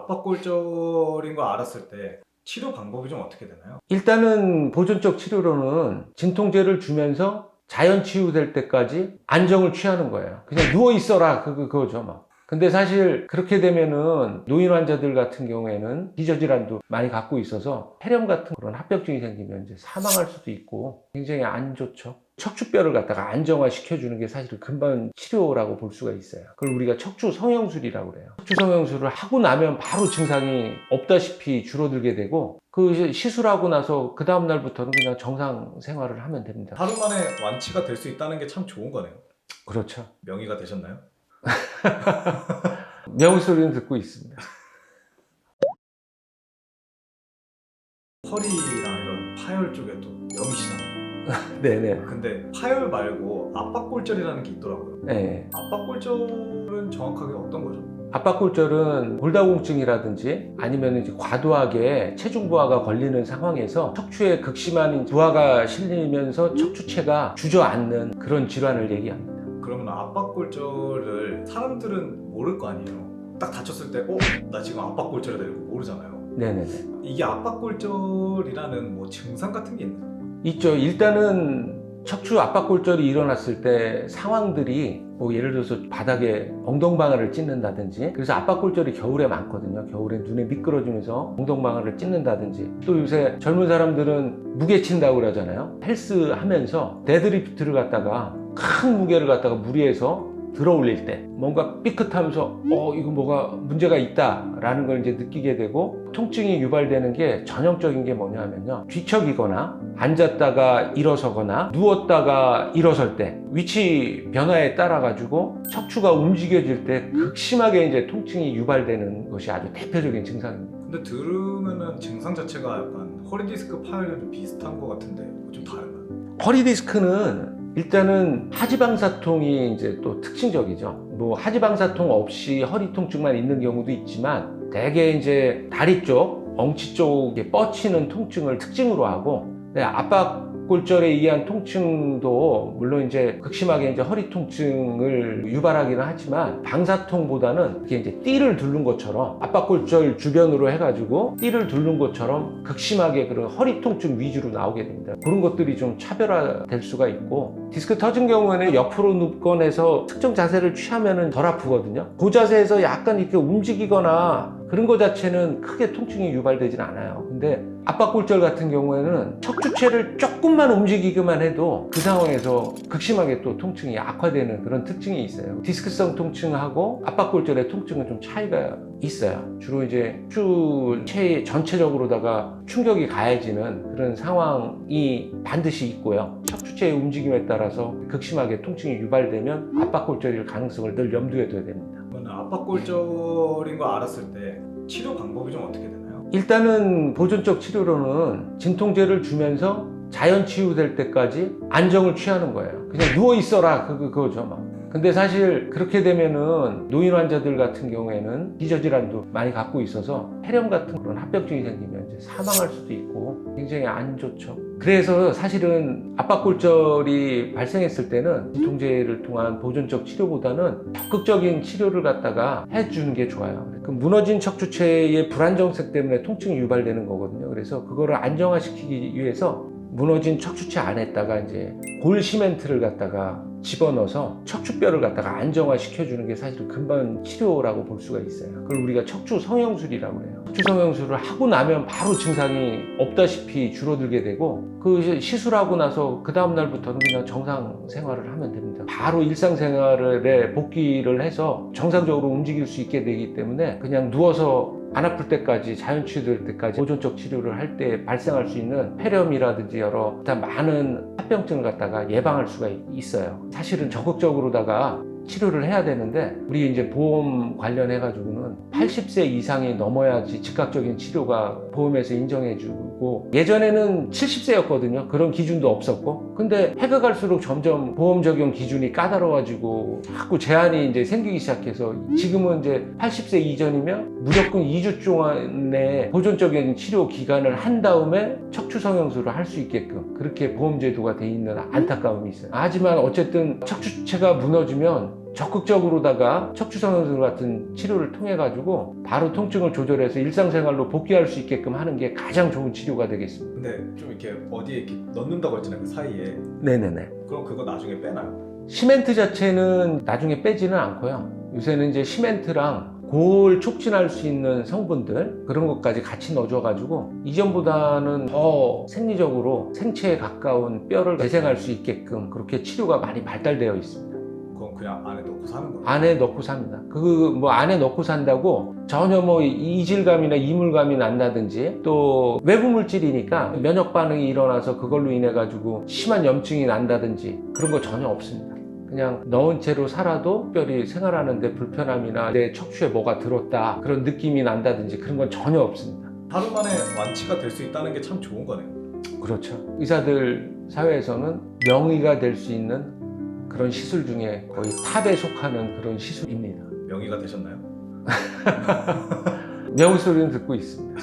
압박골절인 거 알았을 때 치료 방법이 좀 어떻게 되나요? 일단은 보존적 치료로는 진통제를 주면서 자연 치유될 때까지 안정을 취하는 거예요. 그냥 누워 있어라 그거죠 막. 근데 사실 그렇게 되면은 노인 환자들 같은 경우에는 기저질환도 많이 갖고 있어서 폐렴 같은 그런 합병증이 생기면 이제 사망할 수도 있고 굉장히 안 좋죠. 척추뼈를 갖다가 안정화시켜주는 게 사실은 근본 치료라고 볼 수가 있어요. 그걸 우리가 척추 성형술이라고 그래요. 척추 성형술을 하고 나면 바로 증상이 없다시피 줄어들게 되고 그 시술하고 나서 그 다음 날부터는 그냥 정상 생활을 하면 됩니다. 하루 만에 완치가 될 수 있다는 게 참 좋은 거네요. 그렇죠. 명의가 되셨나요? 명의 소리는 듣고 있습니다. 허리랑 이런 파열 쪽에도 명의시잖아요. 네네. 근데 파열 말고 압박골절이라는 게 있더라고요. 네. 압박골절은 정확하게 어떤 거죠? 압박골절은 골다공증이라든지 아니면 이제 과도하게 체중 부하가 걸리는 상황에서 척추에 극심한 부하가 실리면서 척추체가 주저앉는 그런 질환을 얘기합니다. 그러면 압박골절을 사람들은 모를 거 아니에요. 딱 다쳤을 때 나 지금 압박골절이다 이러고 모르잖아요. 네네네. 이게 압박골절이라는 뭐 증상 같은 게 있나요? 있죠. 일단은 척추 압박골절이 일어났을 때 상황들이 뭐 예를 들어서 바닥에 엉덩방아를 찢는다든지, 그래서 압박골절이 겨울에 많거든요. 겨울에 눈에 미끄러지면서 엉덩방아를 찢는다든지, 또 요새 젊은 사람들은 무게 친다고 그러잖아요. 헬스 하면서 데드리프트를 갖다가 큰 무게를 갖다가 무리해서 들어 올릴 때 뭔가 삐끗하면서 이거 뭐가 문제가 있다라는 걸 이제 느끼게 되고, 통증이 유발되는 게 전형적인 게 뭐냐면요, 뒤척이거나 앉았다가 일어서거나 누웠다가 일어설 때 위치 변화에 따라 가지고 척추가 움직여질 때 극심하게 이제 통증이 유발되는 것이 아주 대표적인 증상입니다. 근데 들으면은 증상 자체가 약간 허리 디스크 파열이랑 좀 비슷한 것 같은데 좀 다른가요? 허리 디스크는 일단은 하지방사통이 이제 또 특징적이죠. 뭐 하지방사통 없이 허리 통증만 있는 경우도 있지만, 대개 이제 다리 쪽, 엉치 쪽에 뻗치는 통증을 특징으로 하고, 압박골절에 의한 통증도 물론 이제 극심하게 이제 허리 통증을 유발하기는 하지만, 방사통보다는 이게 이제 띠를 두른 것처럼 압박골절 주변으로 해가지고 띠를 두른 것처럼 극심하게 그런 허리 통증 위주로 나오게 됩니다. 그런 것들이 좀 차별화될 수가 있고, 디스크 터진 경우에는 옆으로 눕건 해서 특정 자세를 취하면 덜 아프거든요. 그 자세에서 약간 이렇게 움직이거나 그런 것 자체는 크게 통증이 유발되진 않아요. 근데 압박골절 같은 경우에는 척추체를 조금만 움직이기만 해도 그 상황에서 극심하게 또 통증이 악화되는 그런 특징이 있어요. 디스크성 통증하고 압박골절의 통증은 좀 차이가 있어요. 주로 이제 척추체 전체적으로다가 충격이 가해지는 그런 상황이 반드시 있고요. 척추체의 움직임에 따라서 극심하게 통증이 유발되면 압박골절일 가능성을 늘 염두에 둬야 됩니다. 그러면 압박골절인 거 알았을 때 치료 방법이 좀 어떻게 되나요? 일단은 보존적 치료로는 진통제를 주면서 자연 치유될 때까지 안정을 취하는 거예요. 그냥 누워 있어라 그거죠 막. 근데 사실 그렇게 되면은 노인 환자들 같은 경우에는 기저질환도 많이 갖고 있어서 폐렴 같은 그런 합병증이 생기면 이제 사망할 수도 있고 굉장히 안 좋죠. 그래서 사실은 압박골절이 발생했을 때는 진통제를 통한 보존적 치료보다는 적극적인 치료를 갖다가 해주는 게 좋아요. 그 무너진 척추체의 불안정성 때문에 통증이 유발되는 거거든요. 그래서 그거를 안정화시키기 위해서 무너진 척추체 안에다가 이제 골 시멘트를 갖다가 집어넣어서 척추뼈를 갖다가 안정화시켜주는 게 사실 근본 치료라고 볼 수가 있어요. 그걸 우리가 척추 성형술이라고 해요. 척추 성형술을 하고 나면 바로 증상이 없다시피 줄어들게 되고, 그 시술하고 나서 그 다음 날부터는 그냥 정상 생활을 하면 됩니다. 바로 일상생활에 복귀를 해서 정상적으로 움직일 수 있게 되기 때문에 그냥 누워서 안 아플 때까지, 자연 치유될 때까지 보존적 치료를 할 때 발생할 수 있는 폐렴이라든지 여러 많은 합병증을 갖다가 예방할 수가 있어요. 사실은 적극적으로다가 치료를 해야 되는데, 우리 이제 보험 관련해 가지고는 80세 이상이 넘어야지 즉각적인 치료가 보험에서 인정해주고, 예전에는 70세였거든요. 그런 기준도 없었고, 근데 해가 갈수록 점점 보험 적용 기준이 까다로워지고 자꾸 제한이 이제 생기기 시작해서 지금은 이제 80세 이전이면 무조건 2주 동안에 보존적인 치료 기간을 한 다음에 척추 성형술을 할 수 있게끔 그렇게 보험 제도가 돼 있는 안타까움이 있어요. 하지만 어쨌든 척추체가 무너지면 적극적으로다가 척추성형술 같은 치료를 통해 가지고 바로 통증을 조절해서 일상생활로 복귀할 수 있게끔 하는 게 가장 좋은 치료가 되겠습니다. 근데 좀 이렇게 어디에 이렇게 넣는다고 했잖아요. 그 사이에. 네네네. 그럼 그거 나중에 빼나요? 시멘트 자체는 나중에 빼지는 않고요. 요새는 이제 시멘트랑 골 촉진할 수 있는 성분들 그런 것까지 같이 넣어줘가지고 이전보다는 더 생리적으로 생체에 가까운 뼈를 재생할 수 있게끔 그렇게 치료가 많이 발달되어 있습니다. 그건 그냥 안에 넣고 사는 거예요? 안에 넣고 삽니다. 그 뭐 안에 넣고 산다고 전혀 뭐 이질감이나 이물감이 난다든지 또 외부 물질이니까 면역 반응이 일어나서 그걸로 인해 가지고 심한 염증이 난다든지 그런 거 전혀 없습니다. 그냥 넣은 채로 살아도 특별히 생활하는데 불편함이나 내 척추에 뭐가 들었다 그런 느낌이 난다든지 그런 건 전혀 없습니다. 하루 만에 완치가 될 수 있다는 게 참 좋은 거네요. 그렇죠. 의사들 사회에서는 명의가 될 수 있는 그런 시술 중에 거의 탑에 속하는 그런 시술입니다. 명의가 되셨나요? 명의 소리는 듣고 있습니다.